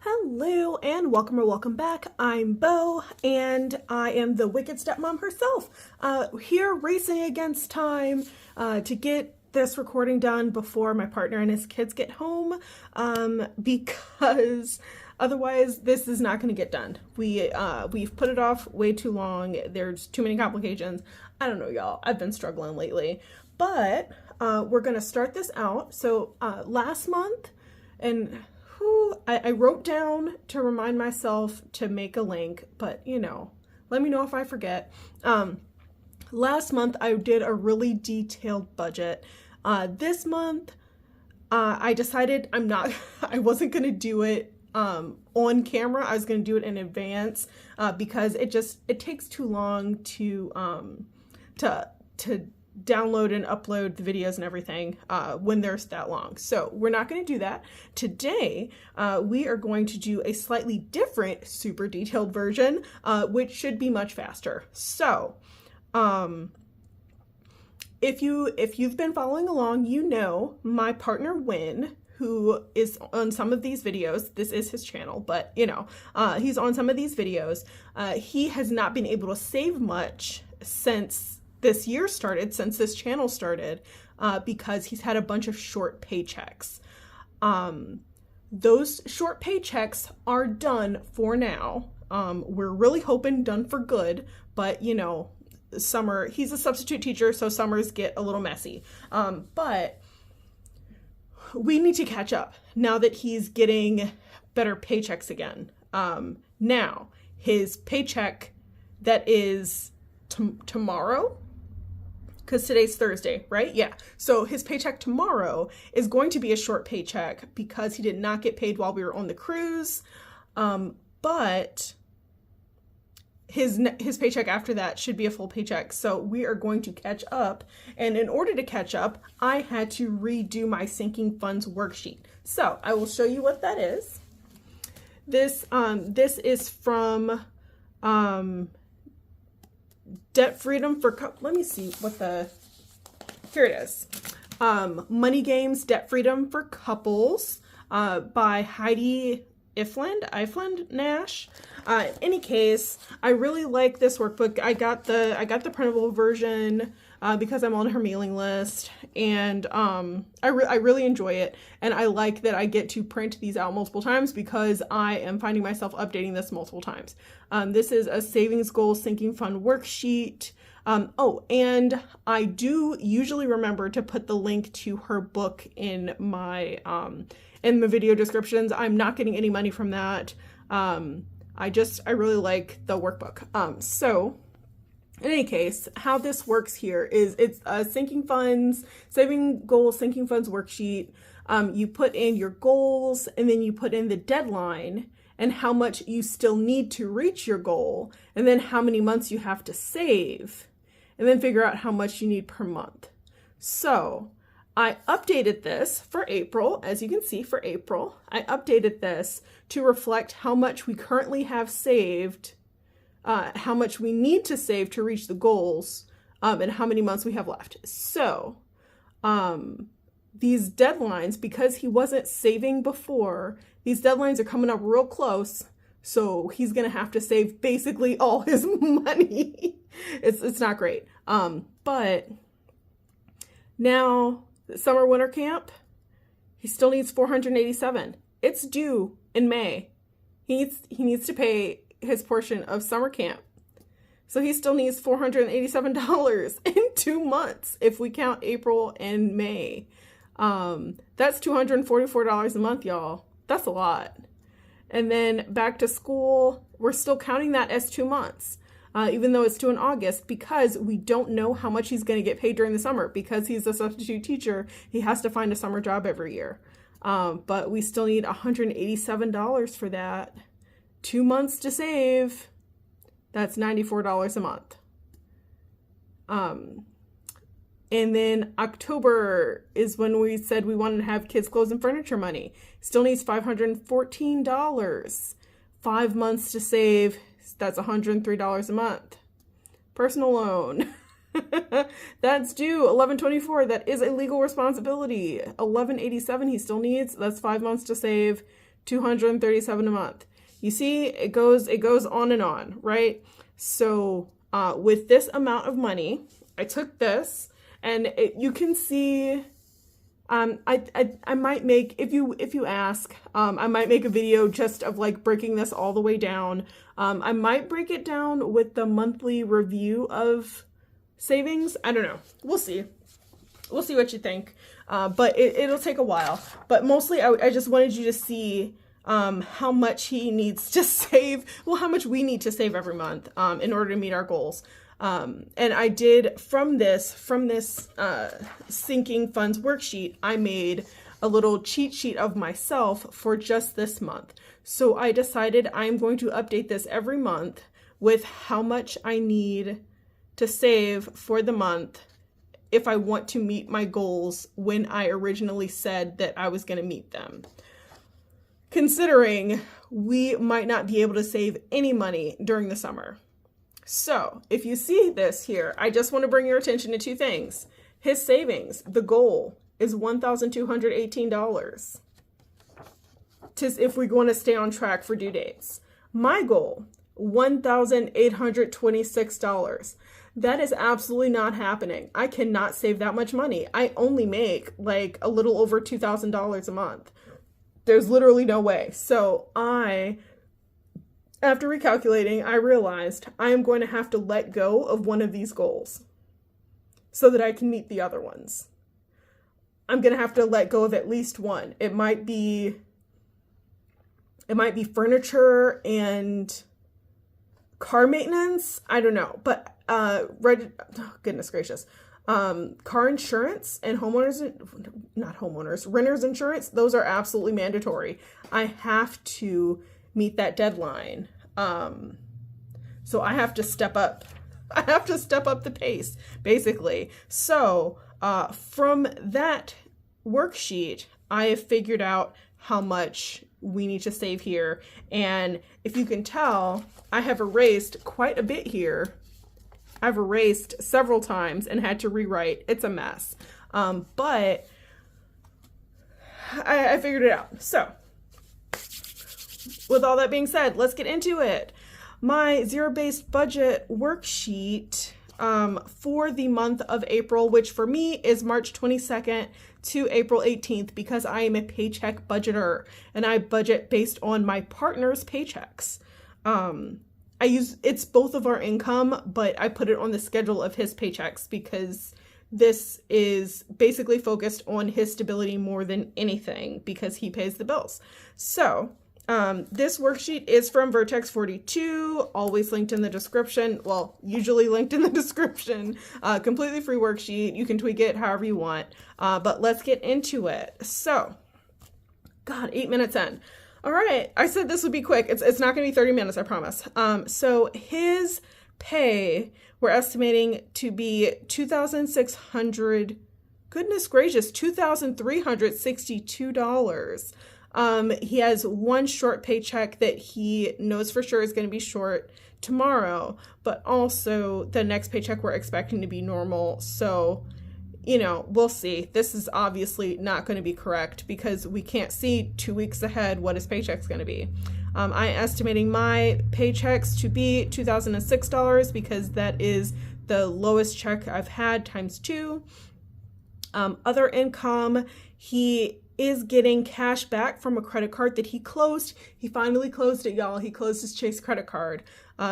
Hello and welcome or welcome back. I'm Bo and I am the wicked stepmom herself, here racing against time to get this recording done before my partner and his kids get home, because otherwise this is not going to get done. We've put it off way too long. There's too many complications. I don't know, y'all. I've been struggling lately, but we're going to start this out. So last month, and I wrote down to remind myself to make a link, but let me know if I forget. Last month I did a really detailed budget. This month I decided I wasn't going to do it on camera. I was going to do it in advance because it takes too long to download and upload the videos and everything when there's that long. So we're not going to do that. Today, we are going to do a slightly different, super detailed version, which should be much faster. So if you've been following along, you know my partner Win, who is on some of these videos. This is his channel, but he's on some of these videos. He has not been able to save much since this year started, since this channel started, because he's had a bunch of short paychecks. Those short paychecks are done for now. We're really hoping done for good, but summer, he's a substitute teacher, so summers get a little messy. But we need to catch up now that he's getting better paychecks again. Now, his paycheck that is tomorrow, because today's Thursday, right? Yeah. So his paycheck tomorrow is going to be a short paycheck because he did not get paid while we were on the cruise. But his paycheck after that should be a full paycheck. So we are going to catch up. And in order to catch up, I had to redo my sinking funds worksheet. So I will show you what that is. This is from Debt Freedom for, let me see what here it is. Money Games, Debt Freedom for Couples, by Heidi Ifland Nash. In any case, I really like this workbook. I got the printable version because I'm on her mailing list, and I really enjoy it, and I like that I get to print these out multiple times because I am finding myself updating this multiple times. This is a savings goal sinking fund worksheet. Oh, and I do usually remember to put the link to her book in my video descriptions. I'm not getting any money from that. I really like the workbook. So in any case, how this works here is it's a saving goals sinking funds worksheet. You put in your goals, and then you put in the deadline and how much you still need to reach your goal, and then how many months you have to save, and then figure out how much you need per month. So I updated this for April. As you can see, for April, I updated this to reflect how much we currently have saved, how much we need to save to reach the goals, and how many months we have left. So these deadlines, because he wasn't saving before, these deadlines are coming up real close. So he's going to have to save basically all his money. It's not great. But now summer winter camp, he still needs $487. It's due in May. He needs to pay his portion of summer camp. So he still needs $487 in 2 months if we count April and May. That's $244 a month, y'all. That's a lot. And then back to school, we're still counting that as 2 months, even though it's due in August, because we don't know how much he's going to get paid during the summer. Because he's a substitute teacher, he has to find a summer job every year. But we still need $187 for that. 2 months to save. That's $94 a month. And then October is when we said we wanted to have kids' clothes and furniture money. Still needs $514. 5 months to save. That's $103 a month. Personal loan. That's due $11.24. That is a legal responsibility. $11.87 he still needs. That's 5 months to save. $237 a month. You see, it goes on and on, right? So with this amount of money, I took this, and you can see, I might make, if you ask, I might make a video just of like breaking this all the way down. I might break it down with the monthly review of savings. I don't know. We'll see. We'll see what you think. But it'll take a while. But mostly I just wanted you to see how much he needs to save, well, how much we need to save every month in order to meet our goals. And I did, from this sinking funds worksheet, I made a little cheat sheet of myself for just this month. So I decided I'm going to update this every month with how much I need to save for the month if I want to meet my goals when I originally said that I was going to meet them. Considering we might not be able to save any money during the summer. So if you see this here, I just want to bring your attention to two things. His savings, the goal is $1,218 if we want to stay on track for due dates. My goal, $1,826. That is absolutely not happening. I cannot save that much money. I only make like a little over $2,000 a month. There's literally no way. So after recalculating, I realized I am going to have to let go of one of these goals so that I can meet the other ones. I'm going to have to let go of at least one. It might be furniture and car maintenance. I don't know. But goodness gracious. Car insurance and renters insurance, those are absolutely mandatory. I have to meet that deadline. So I have to step up. I have to step up the pace, basically. So from that worksheet, I have figured out how much we need to save here. And if you can tell, I have erased quite a bit here. I've erased several times and had to rewrite. It's a mess. But I figured it out. So with all that being said, let's get into it. My zero-based budget worksheet for the month of April, which for me is March 22nd to April 18th, because I am a paycheck budgeter and I budget based on my partner's paychecks. It's both of our income, but I put it on the schedule of his paychecks because this is basically focused on his stability more than anything because he pays the bills. So this worksheet is from Vertex 42, always linked in the description. Well, usually linked in the description. Completely free worksheet. You can tweak it however you want. But let's get into it. So, God, 8 minutes in. All right, I said this would be quick. It's not going to be 30 minutes, I promise. So his pay, we're estimating to be $2,600, goodness gracious, $2,362. He has one short paycheck that he knows for sure is going to be short tomorrow, but also the next paycheck we're expecting to be normal. So, you know, we'll see. This is obviously not going to be correct because we can't see 2 weeks ahead what his paycheck's going to be. I'm estimating my paychecks to be $2,006 because that is the lowest check I've had times 2. Other income, he is getting cash back from a credit card that he closed. He finally closed it, y'all. He closed his Chase credit card.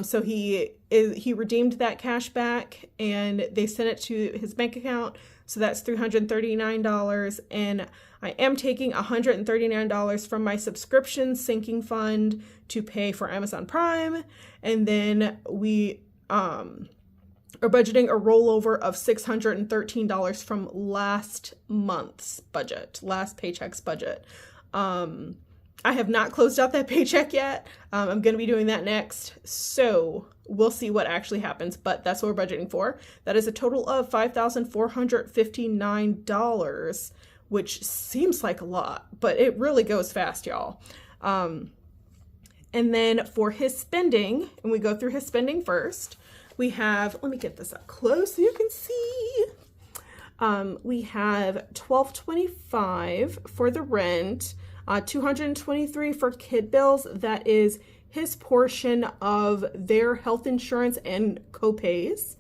So he redeemed that cash back and they sent it to his bank account. So that's $339. And I am taking $139 from my subscription sinking fund to pay for Amazon Prime. And then we are budgeting a rollover of $613 from last month's budget, last paycheck's budget. I have not closed out that paycheck yet. I'm going to be doing that next. So we'll see what actually happens, but that's what we're budgeting for. That is a total of $5,459, which seems like a lot, but it really goes fast, y'all. And then for his spending, and we go through his spending first, we have, let me get this up close so you can see. We have $1,225 for the rent. $223 for kid bills. That is his portion of their health insurance and co-pays.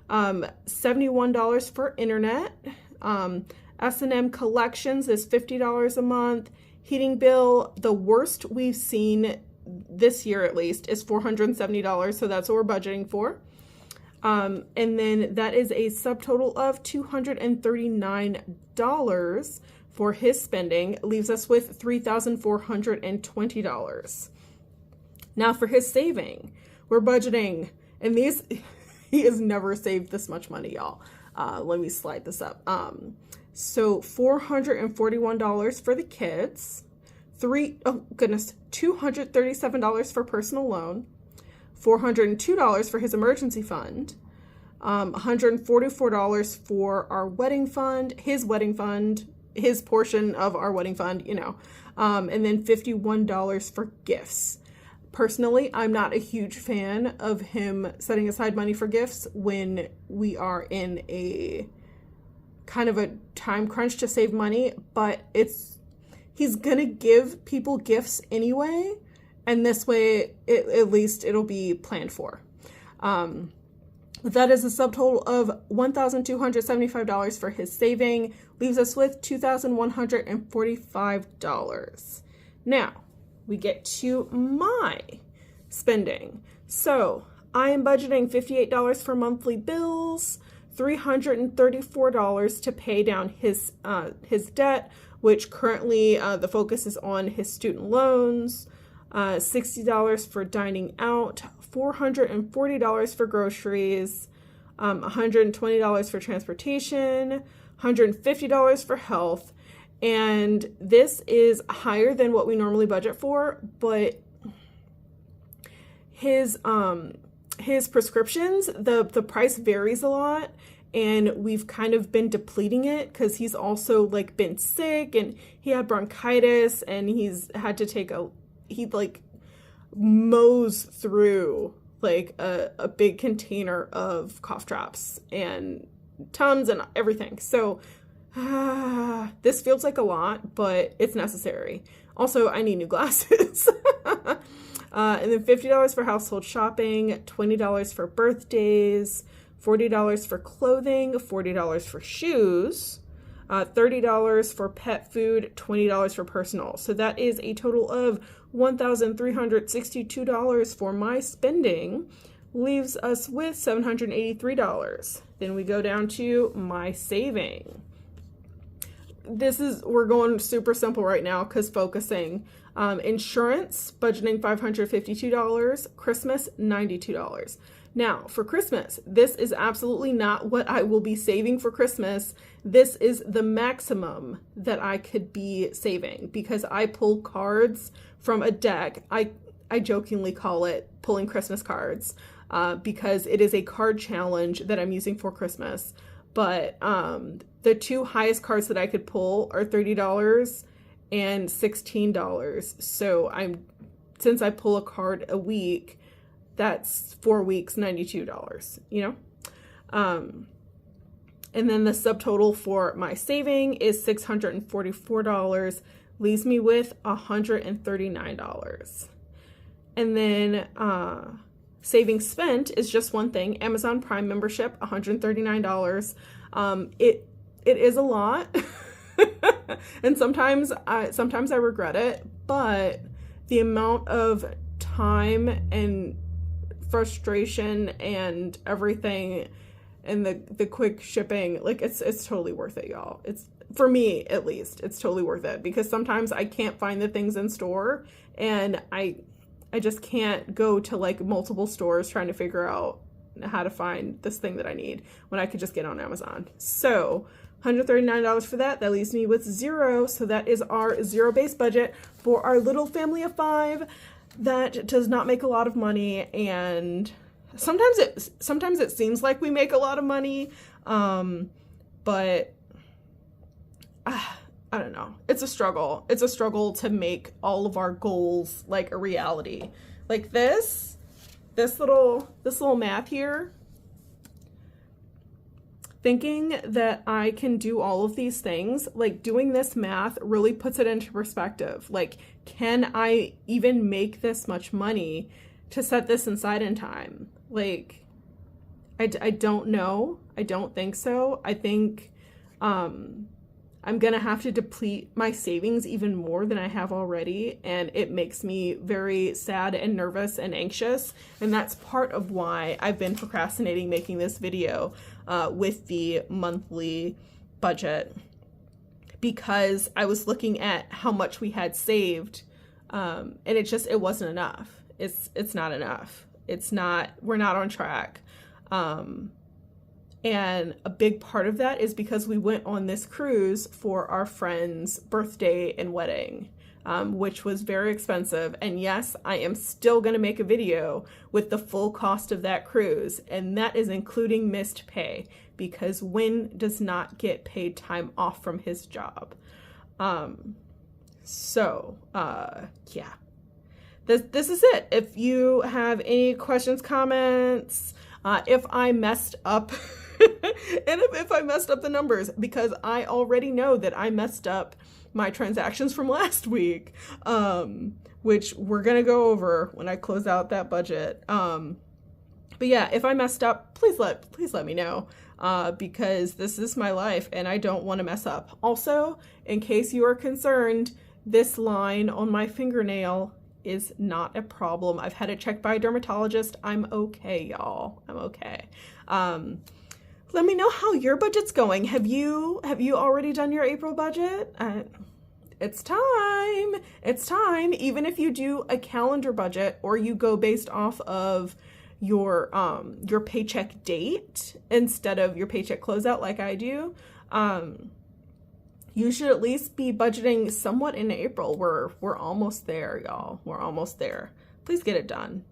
$71 for internet. S&M collections is $50 a month. Heating bill, the worst we've seen this year at least, is $470, so that's what we're budgeting for. And then that is a subtotal of $239 for his spending, leaves us with $3,420. Now for his saving, we're budgeting, and he has never saved this much money, y'all. Let me slide this up. So $441 for the kids, $237 for personal loan, $402 for his emergency fund, $144 for our wedding fund, his portion of our wedding fund, and then $51 for gifts. Personally, I'm not a huge fan of him setting aside money for gifts when we are in a kind of a time crunch to save money, but he's gonna give people gifts anyway, and this way at least it'll be planned for. That is a subtotal of $1,275 for his saving, leaves us with $2,145. Now we get to my spending. So I am budgeting $58 for monthly bills, $334 to pay down his debt, which currently the focus is on his student loans, $60 for dining out, $440 for groceries, $120 for transportation, $150 for health. And this is higher than what we normally budget for, but his prescriptions, the price varies a lot, and we've kind of been depleting it because he's also been sick and he had bronchitis, and he's had to he mows through a big container of cough drops and Tums and everything. So this feels like a lot, but it's necessary. Also, I need new glasses. And then $50 for household shopping, $20 for birthdays, $40 for clothing, $40 for shoes, $30 for pet food, $20 for personal. So that is a total of $1,362 for my spending, leaves us with $783. Then we go down to my saving. We're going super simple right now because focusing. Insurance, budgeting $552, Christmas, $92. Now, for Christmas, this is absolutely not what I will be saving for Christmas. This is the maximum that I could be saving because I pull cards from a deck. I jokingly call it pulling Christmas cards because it is a card challenge that I'm using for Christmas. But the two highest cards that I could pull are $30 and $16. So since I pull a card a week, that's 4 weeks, $92, and then the subtotal for my saving is $644, leaves me with $139. And then saving spent is just one thing, Amazon Prime membership, $139. It is a lot. And sometimes I regret it, but the amount of time and frustration and everything and the quick shipping, it's totally worth it, y'all. It's, for me at least, it's totally worth it because sometimes I can't find the things in store, and I just can't go to multiple stores trying to figure out how to find this thing that I need when I could just get on Amazon. So $139 for that. That leaves me with $0. So that is our zero-based budget for our little family of 5 that does not make a lot of money. And sometimes it seems like we make a lot of money, but I don't know. It's a struggle. It's a struggle to make all of our goals a reality. This little math here. thinking that I can do all of these things, like doing this math really puts it into perspective. Like, can I even make this much money to set this aside in time? Like, I don't know. I don't think so. I think I'm gonna have to deplete my savings even more than I have already, and it makes me very sad and nervous and anxious, and that's part of why I've been procrastinating making this video with the monthly budget, because I was looking at how much we had saved, and it wasn't enough. It's not enough. We're not on track. And a big part of that is because we went on this cruise for our friend's birthday and wedding, which was very expensive. And yes, I am still going to make a video with the full cost of that cruise. And that is including missed pay, because Win does not get paid time off from his job. Yeah. This is it. If you have any questions, comments, if I messed up, and if I messed up the numbers, because I already know that I messed up my transactions from last week, which we're going to go over when I close out that budget. But yeah, if I messed up, please let me know, because this is my life and I don't want to mess up. Also, in case you are concerned, this line on my fingernail is not a problem. I've had it checked by a dermatologist. I'm okay, y'all. I'm okay. Let me know how your budget's going. Have you already done your April budget? It's time. It's time. Even if you do a calendar budget, or you go based off of your paycheck date instead of your paycheck closeout like I do, you should at least be budgeting somewhat in April. We're almost there, y'all. We're almost there. Please get it done.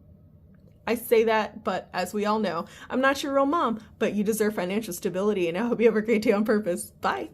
I say that, but as we all know, I'm not your real mom, but you deserve financial stability, and I hope you have a great day on purpose. Bye.